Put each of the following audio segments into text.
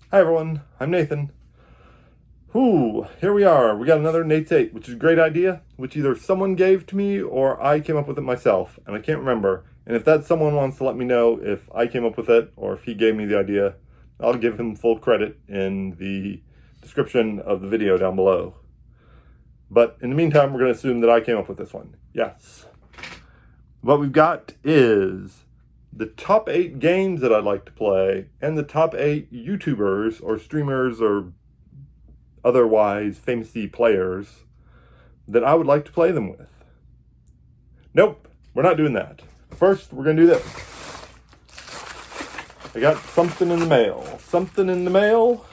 Hi everyone, I'm Nathan. Here we are. We got another Nate's 8, which is a great idea, which either someone gave to me or I came up with it myself, and I can't remember. And if that someone wants to let me know if I came up with it or if he gave me the idea, I'll give him full credit in the description of the video down below. But in the meantime, we're going to assume that I came up with this one. Yes. What we've got is the top 8 games that I'd like to play and the top 8 YouTubers or streamers or otherwise famousy players that I would like to play them with. Nope, we're not doing that. First, we're going to do this. I got something in the mail. Something in the mail.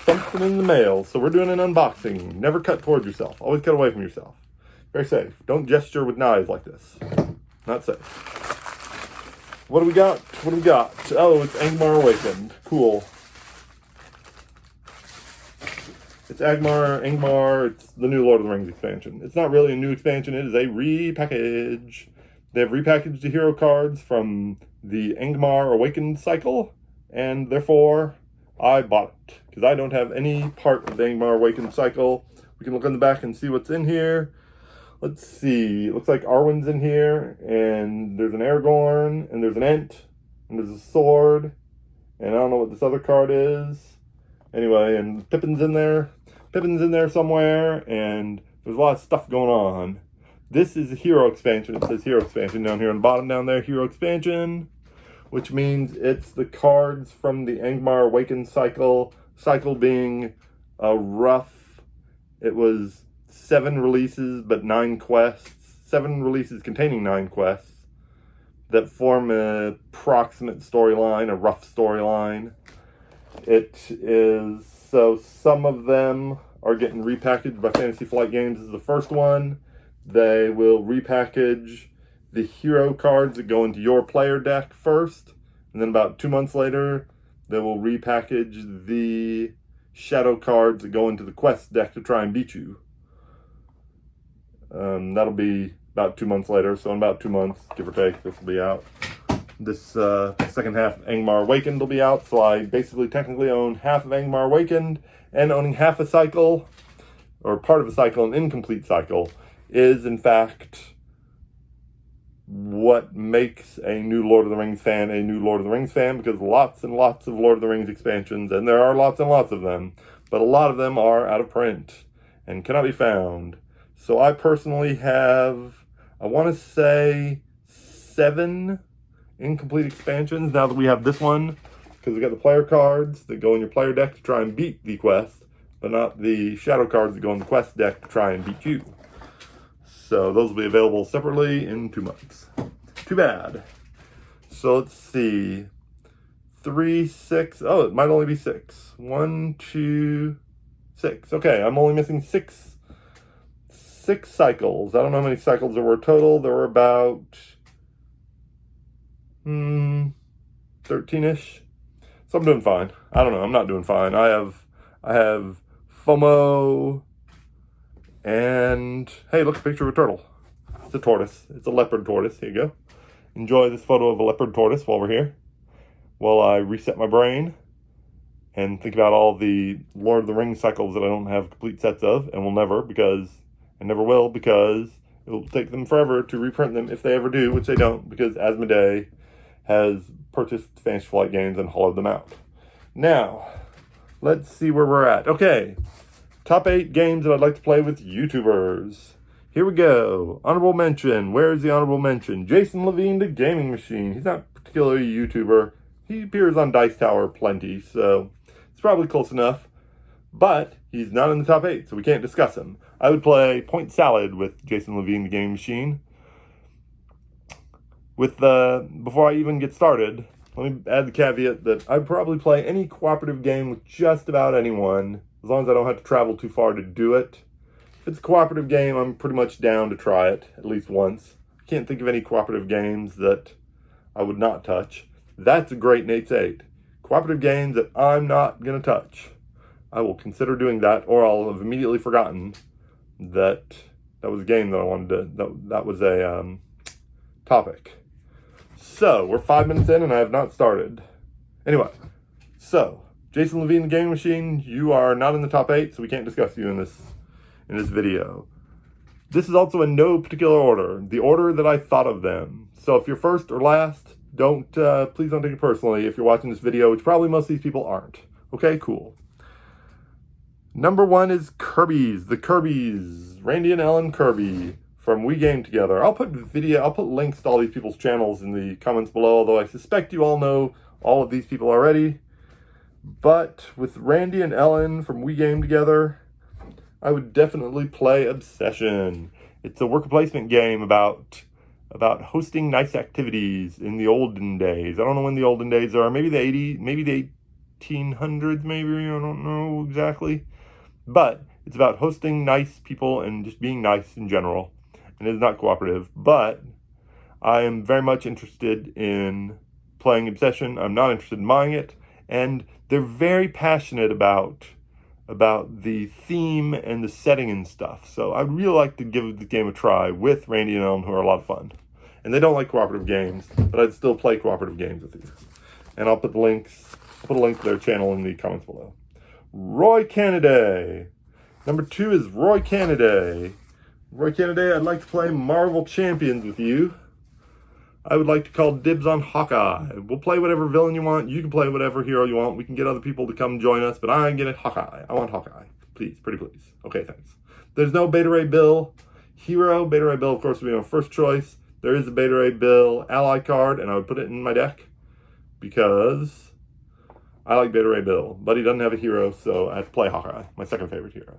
Something in the mail. So we're doing an unboxing. Never cut towards yourself. Always cut away from yourself. Very safe. Don't gesture with knives like this. Not safe. What do we got? What do we got? Oh, it's Angmar Awakened. Cool. It's Angmar, it's the new Lord of the Rings expansion. It's not really a new expansion, it is a repackage. They have repackaged the hero cards from the Angmar Awakened cycle, and therefore, I bought it. Because I don't have any part of the Angmar Awakened cycle. We can look on the back and see what's in here. Let's see, it looks like Arwen's in here, and there's an Aragorn, and there's an Ent, and there's a sword, and I don't know what this other card is. Anyway, and Pippin's in there somewhere, and there's a lot of stuff going on. This is a hero expansion. It says hero expansion down here on the bottom down there, hero expansion, which means it's the cards from the Angmar Awakened cycle being a rough, it was 7 releases, but 9 quests. 7 releases containing 9 quests that form an approximate storyline, a rough storyline. It is, so some of them are getting repackaged by Fantasy Flight Games as the first one. They will repackage the hero cards that go into your player deck first, and then about 2 months later, they will repackage the shadow cards that go into the quest deck to try and beat you. That'll be about 2 months later, so in about 2 months, give or take, this will be out. This second half of Angmar Awakened will be out, so I basically technically own half of Angmar Awakened, and owning half a cycle, or part of a cycle, an incomplete cycle, is in fact what makes a new Lord of the Rings fan a new Lord of the Rings fan, because lots and lots of Lord of the Rings expansions, and there are lots and lots of them, but a lot of them are out of print and cannot be found. So I personally have, I want to say 7 incomplete expansions now that we have this one, because we got the player cards that go in your player deck to try and beat the quest, but not the shadow cards that go in the quest deck to try and beat you. So those will be available separately in 2 months. Too bad. So let's see. 3, 6, oh, it might only be 6. 1, 2, 6. Okay, I'm only missing 6 cycles. I don't know how many cycles there were total. There were about 13-ish. So I'm doing fine. I don't know. I'm not doing fine. I have FOMO, and hey, look, a picture of a turtle. It's a tortoise. It's a leopard tortoise. Here you go. Enjoy this photo of a leopard tortoise while we're here, while I reset my brain and think about all the Lord of the Rings cycles that I don't have complete sets of, and will never, because I never will, because it will take them forever to reprint them if they ever do, which they don't, because Asmodee has purchased Fantasy Flight Games and hollowed them out. Now, let's see where we're at. Okay, top 8 games that I'd like to play with YouTubers. Here we go. Honorable mention. Where's the honorable mention? Jason Levine, the Gaming Machine. He's not particularly a YouTuber. He appears on Dice Tower plenty, so it's probably close enough. But he's not in the top 8, so we can't discuss him. I would play Point Salad with Jason Levine, the Gaming Machine. Before I even get started, let me add the caveat that I'd probably play any cooperative game with just about anyone, as long as I don't have to travel too far to do it. If it's a cooperative game, I'm pretty much down to try it, at least once. I can't think of any cooperative games that I would not touch. That's a great Nate's 8. Cooperative games that I'm not going to touch. I will consider doing that, or I'll have immediately forgotten that was a game that I wanted to, that was a topic. So, we're 5 minutes in and I have not started. Anyway, so, Jason Levine, the Gaming Machine, you are not in the top 8, so we can't discuss you in this video. This is also in no particular order, the order that I thought of them. So if you're first or last, please don't take it personally if you're watching this video, which probably most of these people aren't. Okay, cool. Number 1 is Kirby's, the Kirby's, Randy and Ellen Kirby from We Game Together. I'll put links to all these people's channels in the comments below, although I suspect you all know all of these people already. But with Randy and Ellen from We Game Together, I would definitely play Obsession. It's a worker placement game about hosting nice activities in the olden days. I don't know when the olden days are. Maybe the 1800s, maybe. I don't know exactly. But it's about hosting nice people and just being nice in general. And it's not cooperative. But I am very much interested in playing Obsession. I'm not interested in buying it. And they're very passionate about the theme and the setting and stuff. So I'd really like to give the game a try with Randy and Ellen, who are a lot of fun. And they don't like cooperative games, but I'd still play cooperative games with you. And I'll put a link to their channel in the comments below. Roy Cannaday. Number 2 is Roy Cannaday. Roy Cannaday, I'd like to play Marvel Champions with you. I would like to call dibs on Hawkeye. We'll play whatever villain you want. You can play whatever hero you want. We can get other people to come join us, but I'm getting Hawkeye. I want Hawkeye. Please, pretty please. Okay, thanks. There's no Beta Ray Bill hero. Beta Ray Bill, of course, would be my first choice. There is a Beta Ray Bill ally card, and I would put it in my deck because I like Beta Ray Bill, but he doesn't have a hero, so I have to play Hawkeye, my second favorite hero.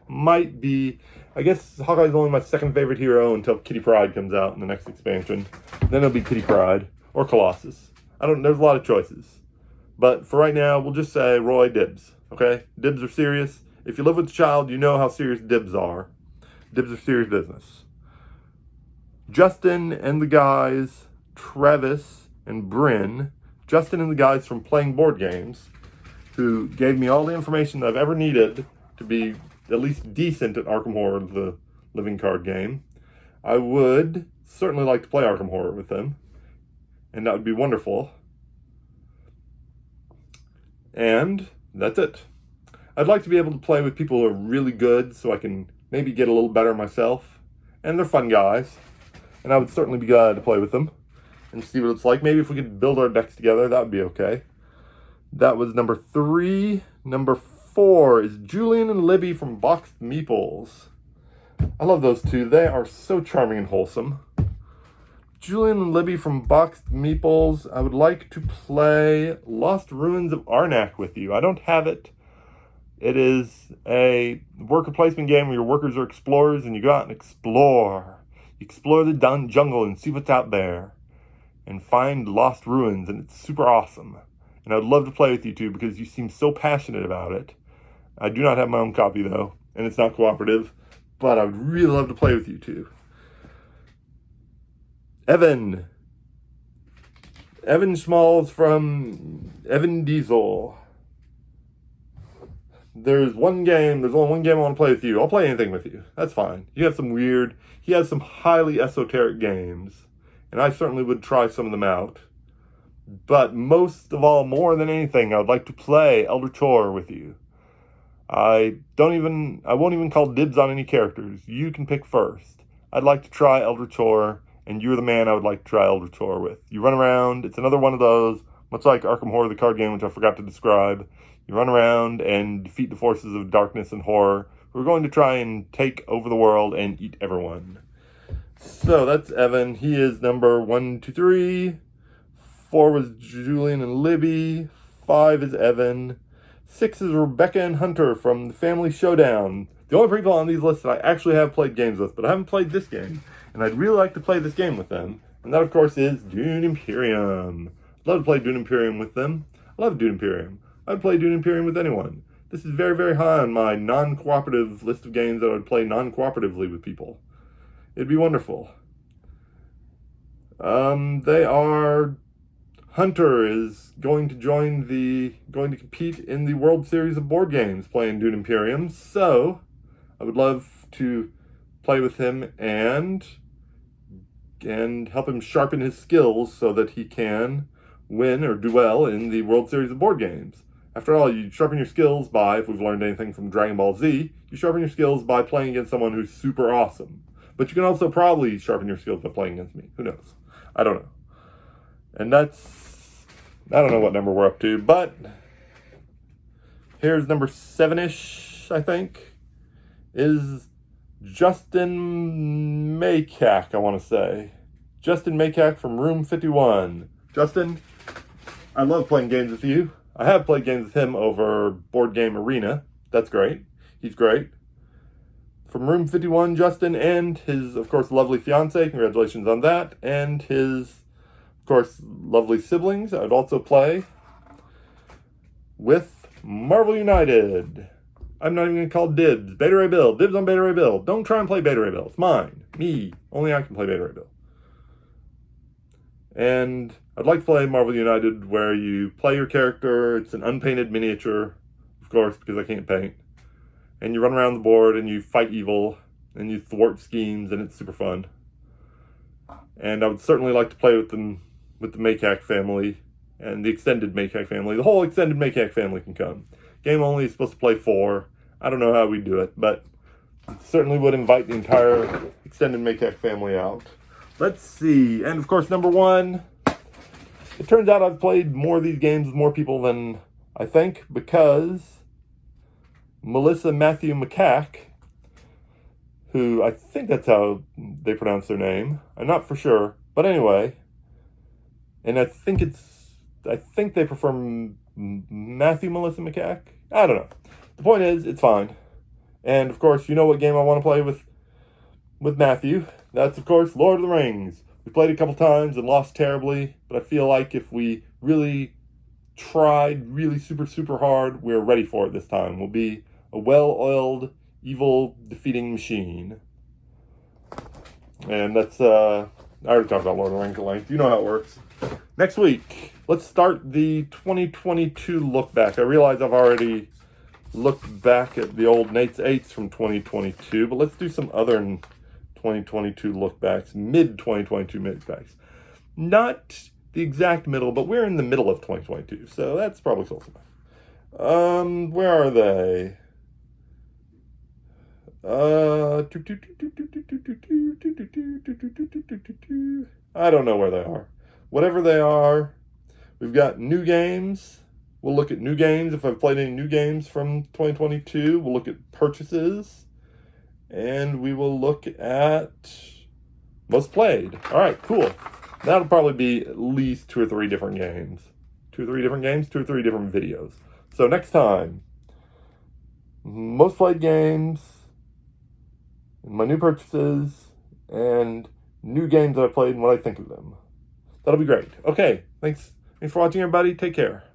I guess Hawkeye's only my second favorite hero until Kitty Pryde comes out in the next expansion. Then it'll be Kitty Pryde or Colossus. There's a lot of choices. But for right now, we'll just say Roy dibs, okay? Dibs are serious. If you live with a child, you know how serious dibs are. Dibs are serious business. Justin and the guys, Travis and Bryn, Justin and the guys from Playing Board Games, who gave me all the information that I've ever needed to be at least decent at Arkham Horror, the living card game. I would certainly like to play Arkham Horror with them, and that would be wonderful. And that's it. I'd like to be able to play with people who are really good so I can maybe get a little better myself. And they're fun guys, and I would certainly be glad to play with them and see what it's like. Maybe if we could build our decks together, that would be okay. That was number 3. Number 4 is Julian and Libby from Boxed Meeples. I love those two. They are so charming and wholesome. Julian and Libby from Boxed Meeples. I would like to play Lost Ruins of Arnak with you. I don't have it. It is a worker placement game where your workers are explorers and you go out and explore. You explore the jungle and see what's out there and find lost ruins, and it's super awesome. And I would love to play with you two because you seem so passionate about it. I do not have my own copy though, and it's not cooperative, but I would really love to play with you two. Evan Schmalls from Evan Diesel. There's only one game I want to play with you. I'll play anything with you. That's fine. He has some highly esoteric games, and I certainly would try some of them out. But most of all, more than anything, I would like to play Elder Chor with you. I won't even call dibs on any characters. You can pick first. I'd like to try Elder Chor, and you're the man I would like to try Elder Chor with. You run around. It's another one of those, much like Arkham Horror, the card game, which I forgot to describe. You run around and defeat the forces of darkness and horror. We're going to try and take over the world and eat everyone. So that's Evan. He is number 1, 2, 3. 4 was Julian and Libby. 5 is Evan. 6 is Rebecca and Hunter from the Family Showdown. The only people on these lists that I actually have played games with, but I haven't played this game. And I'd really like to play this game with them. And that, of course, is Dune Imperium. I'd love to play Dune Imperium with them. I love Dune Imperium. I'd play Dune Imperium with anyone. This is very, very high on my non-cooperative list of games that I would play non-cooperatively with people. It'd be wonderful. Hunter is going to compete in the World Series of Board Games playing Dune Imperium, so I would love to play with him and help him sharpen his skills so that he can win or do well in the World Series of Board Games. After all, you sharpen your skills by, if we've learned anything from Dragon Ball Z, you sharpen your skills by playing against someone who's super awesome. But you can also probably sharpen your skills by playing against me. Who knows? I don't know. And that's, I don't know what number we're up to, but here's number 7-ish, I think, is Justin Maycack, I want to say. Justin Maycack from Room 51. Justin, I love playing games with you. I have played games with him over Board Game Arena. That's great. He's great. From Room 51, Justin, and his, of course, lovely fiance. Congratulations on that. And his, of course, lovely siblings. I would also play with Marvel United. I'm not even going to call dibs. Beta Ray Bill. Dibs on Beta Ray Bill. Don't try and play Beta Ray Bill. It's mine. Me. Only I can play Beta Ray Bill. And I'd like to play Marvel United where you play your character. It's an unpainted miniature, of course, because I can't paint. And you run around the board and you fight evil and you thwart schemes, and it's super fun. And I would certainly like to play with them, with the Maycack family and the extended Maycack family. The whole extended Maycack family can come. Game only is supposed to play 4. I don't know how we do it, but certainly would invite the entire extended Maycack family out. Let's see. And of course, number 1. It turns out I've played more of these games with more people than I think, because Melissa Matthew McCack, who I think that's how they pronounce their name. I'm not for sure. But anyway, and I think they prefer Matthew Melissa McCack. I don't know. The point is, it's fine. And of course, you know what game I want to play with Matthew. That's, of course, Lord of the Rings. We played a couple times and lost terribly, but I feel like if we really tried really super hard, we're ready for it this time. We'll be a well-oiled, evil, defeating machine. And that's, I already talked about Lord of the Rings at length. You know how it works. Next week, let's start the 2022 look back. I realize I've already looked back at the old Nate's 8s from 2022, but let's do some other 2022 look backs, mid-2022 look backs. Not the exact middle, but we're in the middle of 2022, so that's probably close enough. Where are they? I don't know where they are. Whatever they are, we've got new games. We'll look at new games. If I've played any new games from 2022, we'll look at purchases. And we will look at most played. All right, cool. That'll probably be at least 2 or 3 different games. 2 or 3 different games, 2 or 3 different videos. So next time, most played games, my new purchases, and new games that I've played and what I think of them. That'll be great. Okay, thanks for watching, everybody. Take care.